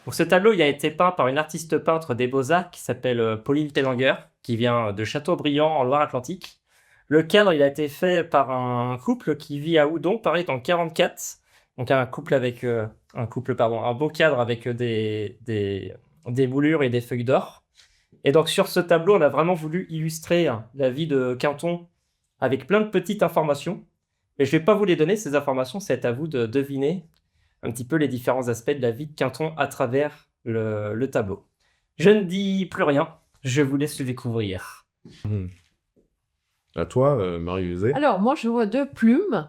Donc ce tableau, il a été peint par une artiste peintre des Beaux-Arts qui s'appelle Pauline Tellinger, qui vient de Châteaubriand en Loire-Atlantique. Le cadre, il a été fait par un couple qui vit à Houdon, pareil, dans le 44. Donc un couple avec un beau cadre avec des moulures et des feuilles d'or. Et donc sur ce tableau, on a vraiment voulu illustrer la vie de Quinton avec plein de petites informations. Mais je ne vais pas vous les donner, ces informations, c'est à vous de deviner un petit peu les différents aspects de la vie de Quinton à travers le tableau. Je ne dis plus rien, je vous laisse le découvrir. À toi, Marie-Josée. Alors, moi, je vois 2 plumes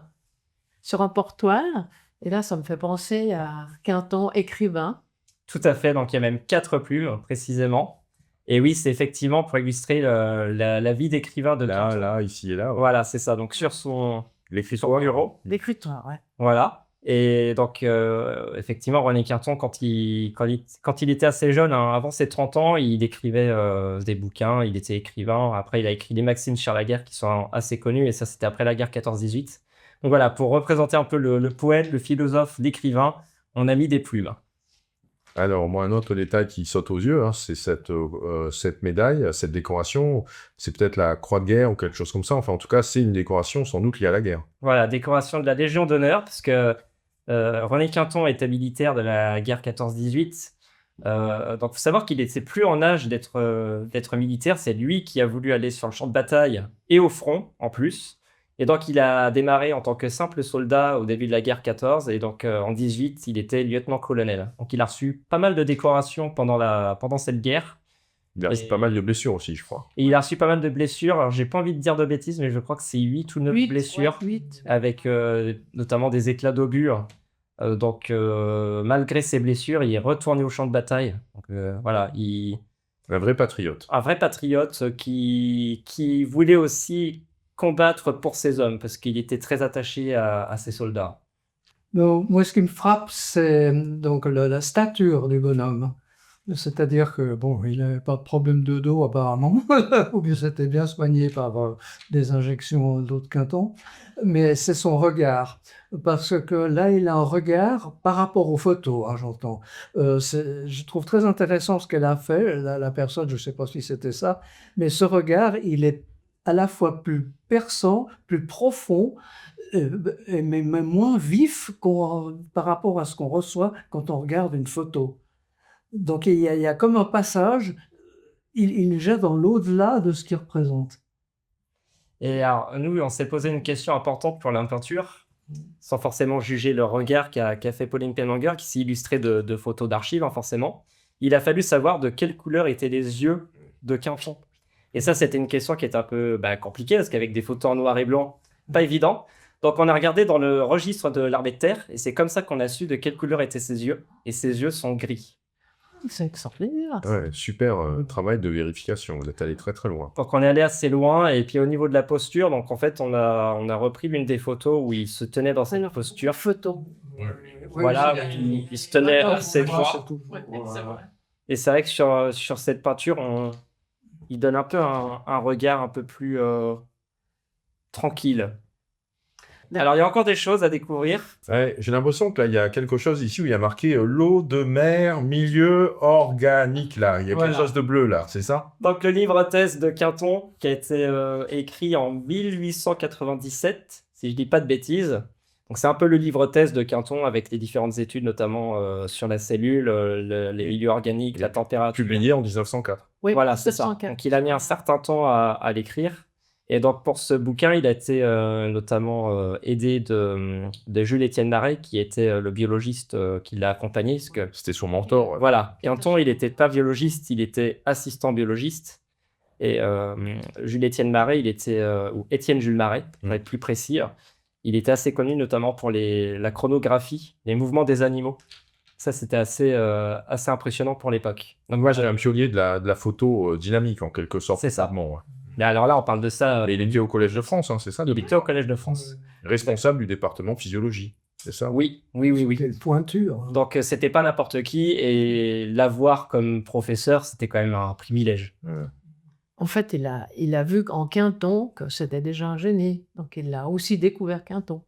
sur un portoile. Et là, ça me fait penser à Quinton, écrivain. Tout à fait, donc il y a même 4 plumes, précisément. Et oui, c'est effectivement pour illustrer la vie d'écrivain de Quinton. Là, ici et là. Ouais. Voilà, c'est ça. Donc sur son bureau. L'écritoire, ouais. Voilà. Et donc, effectivement, René Quinton, quand il était assez jeune, avant ses 30 ans, il écrivait des bouquins, il était écrivain. Après, il a écrit des maximes sur la guerre qui sont assez connues, et ça, c'était après la guerre 14-18. Donc voilà, pour représenter un peu le poète, le philosophe, l'écrivain, on a mis des plumes. Alors, moi, un autre détail qui saute aux yeux, c'est cette médaille, cette décoration. C'est peut-être la croix de guerre ou quelque chose comme ça. Enfin, en tout cas, c'est une décoration sans doute liée à la guerre. Voilà, décoration de la Légion d'honneur, parce que René Quinton était militaire de la guerre 14-18. Donc, il faut savoir qu'il n'était plus en âge d'être militaire. C'est lui qui a voulu aller sur le champ de bataille et au front, en plus. Et donc, il a démarré en tant que simple soldat au début de la guerre 14. Et donc, en 18, il était lieutenant-colonel. Donc, il a reçu pas mal de décorations pendant cette guerre. Il a reçu pas mal de blessures aussi, je crois. Et il a reçu pas mal de blessures. Alors, j'ai pas envie de dire de bêtises, mais je crois que c'est 8 ou 9 blessures. Ouais, 8. Avec notamment des éclats d'obus. Donc, malgré ses blessures, il est retourné au champ de bataille. Donc, voilà, Un vrai patriote. un vrai patriote qui voulait aussi combattre pour ses hommes, parce qu'il était très attaché à ses soldats. Donc, moi, ce qui me frappe, c'est donc la stature du bonhomme. C'est-à-dire que, bon, il n'avait pas de problème de dos apparemment, ou bien c'était bien soigné par des injections d'eau de Quinton, mais c'est son regard. Parce que là, il a un regard par rapport aux photos, j'entends. Je trouve très intéressant ce qu'elle a fait, la personne, je ne sais pas si c'était ça, mais ce regard, il est à la fois plus perçant, plus profond, mais moins vif par rapport à ce qu'on reçoit quand on regarde une photo. Donc il y a comme un passage, il jette dans l'au-delà de ce qu'il représente. Et alors, nous, on s'est posé une question importante pour la peinture, sans forcément juger le regard qu'a fait Pauline Tellinger, qui s'est illustré de photos d'archives, forcément. Il a fallu savoir de quelle couleur étaient les yeux de Quinton. Et ça, c'était une question qui était un peu compliquée, parce qu'avec des photos en noir et blanc, pas évident. Donc, on a regardé dans le registre de l'armée de terre, et c'est comme ça qu'on a su de quelle couleur étaient ses yeux. Et ses yeux sont gris. C'est extraordinaire. Ouais, super travail de vérification. Vous êtes allé très très loin. Donc, on est allé assez loin. Et puis, au niveau de la posture, donc en fait, on a repris l'une des photos où il se tenait dans cette posture. Photo. Voilà, il se tenait assez droit. Et c'est vrai que sur cette peinture, il donne un peu un regard un peu plus tranquille. Alors, il y a encore des choses à découvrir. Ouais, j'ai l'impression que là, il y a quelque chose ici où il y a marqué l'eau de mer, milieu organique, là. Il y a quelque chose de bleu, là, c'est ça? Donc, le livre thèse de Quinton, qui a été écrit en 1897, si je ne dis pas de bêtises. Donc, c'est un peu le livre thèse de Quinton avec les différentes études, notamment sur la cellule, les milieux organiques, la température. Publié en 1904. Oui, Voilà, c'est ça. 1904. Donc, il a mis un certain temps à l'écrire. Et donc, pour ce bouquin, il a été notamment aidé de Jules-Étienne Maret, qui était le biologiste qui l'a accompagné. Parce que, C'était son mentor. Ouais. voilà, Quinton, il n'était pas biologiste, il était assistant biologiste. Et Jules-Étienne Maret, ou Étienne Jules Maret, pour être plus précis, il était assez connu notamment pour la chronographie, les mouvements des animaux. Ça, c'était assez impressionnant pour l'époque. Donc, moi, C'est un pionnier de la photo dynamique, en quelque sorte. C'est ça. Bon, ouais. Mais alors là, on parle de ça. Et il était au Collège de France, c'est ça? Il était au Collège de France. Responsable du département physiologie, c'est ça? Oui. Quelle pointure. Donc, c'était pas n'importe qui, et l'avoir comme professeur, c'était quand même un privilège. En fait, il a vu en Quinton que c'était déjà un génie. Donc, il a aussi découvert Quinton.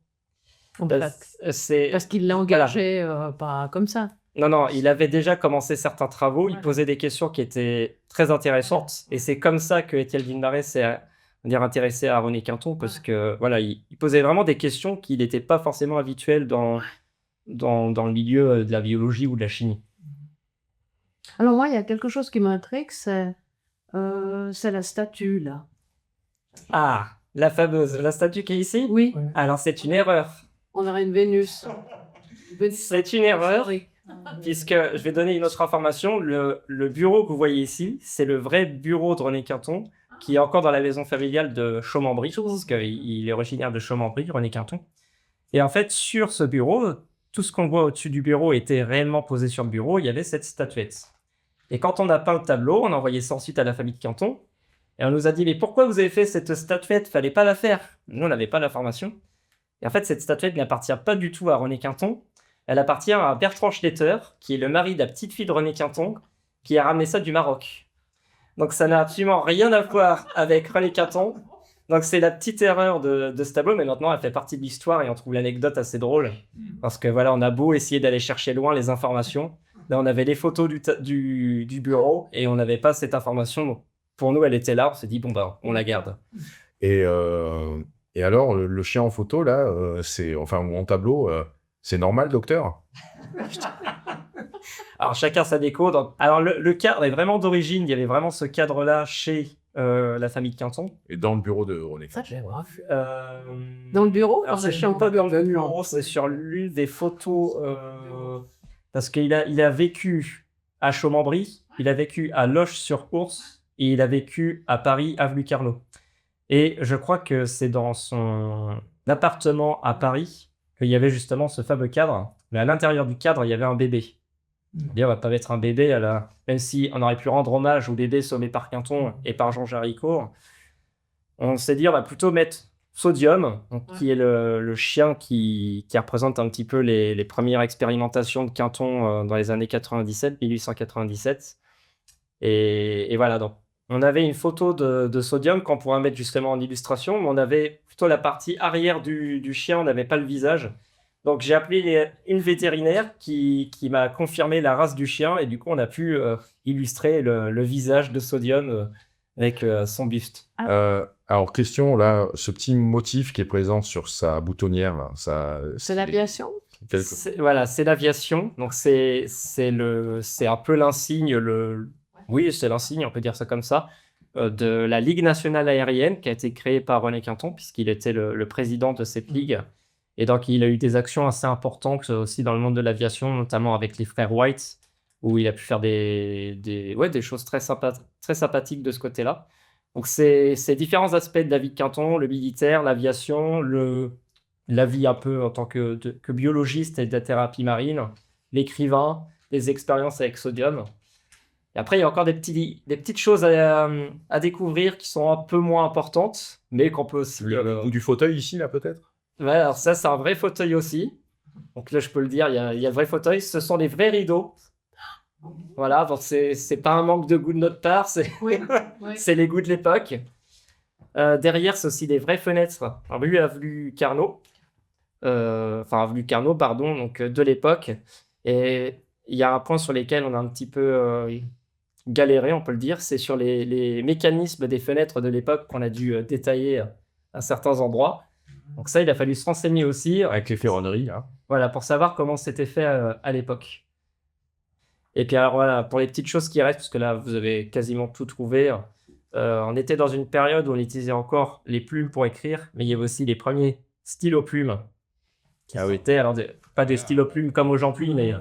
En fait. Parce qu'il l'a engagé pas comme ça. Non, non, il avait déjà commencé certains travaux, il Ouais. posait des questions qui étaient très intéressantes, et c'est comme ça que Étienne Villemaré s'est on va dire, intéressé à René Quinton, parce que voilà, il posait vraiment des questions qui n'étaient pas forcément habituelles dans le milieu de la biologie ou de la chimie. Alors moi, il y a quelque chose qui m'intrigue, c'est la statue, là. Ah, la statue qui est ici? Oui, Ouais. Alors c'est une erreur. on aurait une Vénus. C'est une erreur, puisque je vais donner une autre information. Le bureau que vous voyez ici, c'est le vrai bureau de René Quinton, qui est encore dans la maison familiale de Chaumembry, parce qu'il est originaire de Chaumembry, René Quinton. Et en fait, sur ce bureau, tout ce qu'on voit au-dessus du bureau était réellement posé sur le bureau. Il y avait cette statuette. Et quand on a peint le tableau, on a envoyé ça ensuite à la famille de Quinton. Et on nous a dit, mais pourquoi vous avez fait cette statuette? Fallait pas la faire. Nous, on n'avait pas l'information. Et en fait, cette statuette n'appartient pas du tout à René Quinton. Elle appartient à Bertrand Schletter, qui est le mari de la petite fille de René Quinton, qui a ramené ça du Maroc. Donc ça n'a absolument rien à voir avec René Quinton. Donc c'est la petite erreur de ce tableau, mais maintenant elle fait partie de l'histoire et on trouve l'anecdote assez drôle. Parce que voilà, on a beau essayer d'aller chercher loin les informations. Là, on avait les photos du bureau et on n'avait pas cette information. Donc, pour nous, elle était là. On s'est dit, bon, ben, on la garde. Et alors, le chien en photo, là, enfin, en tableau, c'est normal, docteur? Alors, chacun sa déco. Alors, le cadre est vraiment d'origine. Il y avait vraiment ce cadre-là chez la famille de Quinton. Et dans le bureau de René Ça, Quinton. j'ai pas vu. Euh, Dans le bureau, Alors, dans le c'est champ. pas dans le bureau, c'est sur l'une des photos. Parce qu'il a vécu à Chaumembry, il a vécu à Loches-sur-Ourse et il a vécu à Paris, avenue Carnot. Et je crois que c'est dans son appartement à Paris qu'il y avait justement ce fameux cadre. Mais à l'intérieur du cadre, il y avait un bébé. On va pas mettre un bébé même si on aurait pu rendre hommage au bébé sommé par Quinton et par Jean Jaricourt. On s'est dit, on va plutôt mettre Sodium, donc, qui est le chien qui représente un petit peu les premières expérimentations de Quinton dans les années 1897. Et voilà, donc on avait une photo de Sodium qu'on pourrait mettre justement en illustration, mais on avait plutôt la partie arrière du chien, on n'avait pas le visage. Donc j'ai appelé une vétérinaire qui m'a confirmé la race du chien, et du coup on a pu illustrer le visage de Sodium avec son buste. Alors, question, là, ce petit motif qui est présent sur sa boutonnière, là, C'est l'aviation. Voilà, c'est l'aviation. Donc c'est un peu l'insigne, oui, c'est l'insigne, on peut dire ça comme ça, de la Ligue nationale aérienne qui a été créée par René Quinton, puisqu'il était le président de cette ligue. Et donc, il a eu des actions assez importantes aussi dans le monde de l'aviation, notamment avec les frères White, où il a pu faire des choses très sympathiques de ce côté-là. Donc, c'est différents aspects de la vie de Quinton, le militaire, l'aviation, la vie un peu en tant que biologiste et de la thérapie marine, l'écrivain, les expériences avec Sodium. Et après, il y a encore des petites choses à découvrir qui sont un peu moins importantes, mais qu'on peut aussi... Ou du fauteuil ici, là, peut-être? Ouais, alors ça, c'est un vrai fauteuil aussi. Donc là, je peux le dire, il y a le vrai fauteuil. Ce sont des vrais rideaux. Voilà, donc c'est pas un manque de goût de notre part, Oui. c'est les goûts de l'époque. Derrière, c'est aussi des vraies fenêtres. Rue Avenue Carnot. Avenue Carnot, pardon, donc de l'époque. Et il y a un point sur lequel on a un petit peu galéré, on peut le dire, c'est sur les mécanismes des fenêtres de l'époque qu'on a dû détailler à certains endroits. Donc ça, il a fallu se renseigner aussi. Avec les ferronneries, là. Voilà, pour savoir comment c'était fait à l'époque. Et puis alors voilà, pour les petites choses qui restent, parce que là, vous avez quasiment tout trouvé. On était dans une période où on utilisait encore les plumes pour écrire, mais il y avait aussi les premiers stylos-plumes qui avaient été, alors pas des stylos-plumes comme aujourd'hui, mais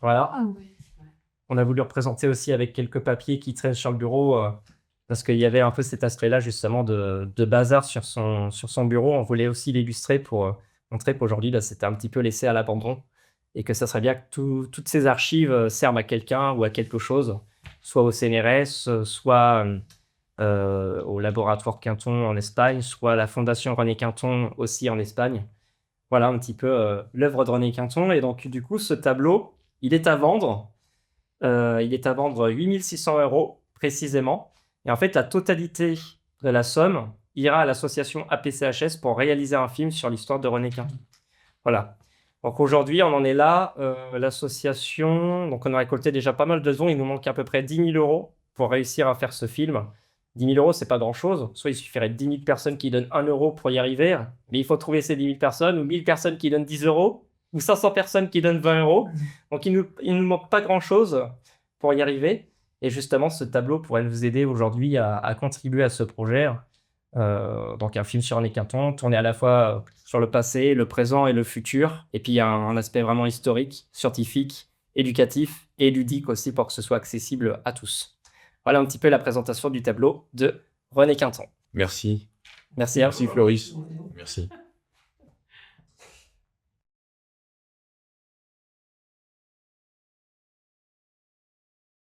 voilà. Ah oui. On a voulu représenter aussi avec quelques papiers qui traînent sur le bureau, parce qu'il y avait un peu cet aspect-là justement de bazar sur son bureau. On voulait aussi l'illustrer pour montrer qu'aujourd'hui, là, c'était un petit peu laissé à l'abandon et que ça serait bien que toutes ces archives servent à quelqu'un ou à quelque chose, soit au CNRS, soit au laboratoire Quinton en Espagne, soit à la Fondation René Quinton aussi en Espagne. Voilà un petit peu l'œuvre de René Quinton. Et donc, du coup, ce tableau, il est à vendre. Il est à vendre 8 600 € précisément. Et en fait, la totalité de la somme ira à l'association APCHS pour réaliser un film sur l'histoire de René Quinton. Voilà. Donc aujourd'hui, on en est là. L'association, donc on a récolté déjà pas mal de dons. Il nous manque à peu près 10 000 euros pour réussir à faire ce film. 10 000 euros, c'est pas grand-chose. Soit il suffirait de 10 000 personnes qui donnent 1 euro pour y arriver, mais il faut trouver ces 10 000 personnes, ou 1 000 personnes qui donnent 10 euros, ou 500 personnes qui donnent 20 euros. Donc il nous manque pas grand-chose pour y arriver. Et justement, ce tableau pourrait nous aider aujourd'hui à contribuer à ce projet. Donc un film sur les Quintons, tourné à la fois sur le passé, le présent et le futur. Et puis il y a un aspect vraiment historique, scientifique, éducatif et ludique aussi pour que ce soit accessible à tous. Voilà un petit peu la présentation du tableau de René Quinton. Merci. Merci à vous. Merci Floris. Merci.